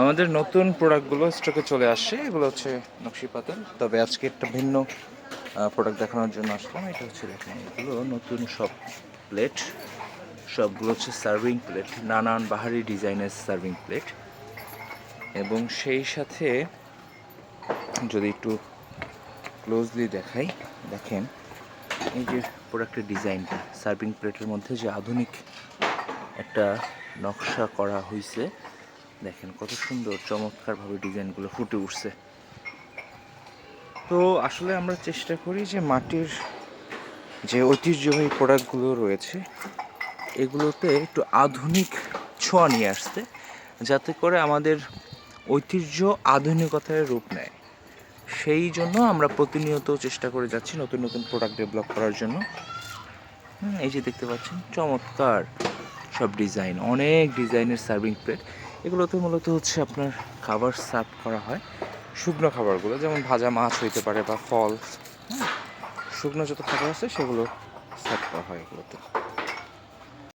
আমাদের নতুন প্রোডাক্টগুলো স্টকে চলে আসছে। এগুলো হচ্ছে নকশি পাতাল, তবে আজকে একটা ভিন্ন প্রোডাক্ট দেখানোর জন্য আসলাম। এটা হচ্ছে দেখেন, এগুলো নতুন সব প্লেট, সবগুলো হচ্ছে সার্ভিং প্লেট, নানান বাহারি ডিজাইনের সার্ভিং প্লেট। এবং সেই সাথে যদি একটু ক্লোজলি দেখাই, দেখেন এই যে প্রোডাক্টের ডিজাইনটা, সার্ভিং প্লেটের মধ্যে যে আধুনিক একটা নকশা করা হয়েছে, দেখেন কত সুন্দর চমৎকারভাবে ডিজাইনগুলো ফুটে উঠছে। তো আসলে আমরা চেষ্টা করি যে মাটির যে ঐতিহ্যবাহী প্রোডাক্টগুলো রয়েছে এগুলোতে একটু আধুনিক ছোঁয়া নিয়ে আসতে, যাতে করে আমাদের ঐতিহ্য আধুনিকতার রূপ নেয়। সেই জন্য আমরা প্রতিনিয়ত চেষ্টা করে যাচ্ছি নতুন নতুন প্রোডাক্ট ডেভেলপ করার জন্য। এই যে দেখতে পাচ্ছেন চমৎকার সব ডিজাইন, অনেক ডিজাইনের সার্ভিং প্লেট। এগুলোতে মূলত হচ্ছে আপনার খাবার সার্ভ করা হয়, শুকনো খাবারগুলো, যেমন ভাজা মাছ হইতে পারে বা ফল, শুকনো যত খাবার আছে সেগুলো সার্ভ করা হয় এগুলোতে।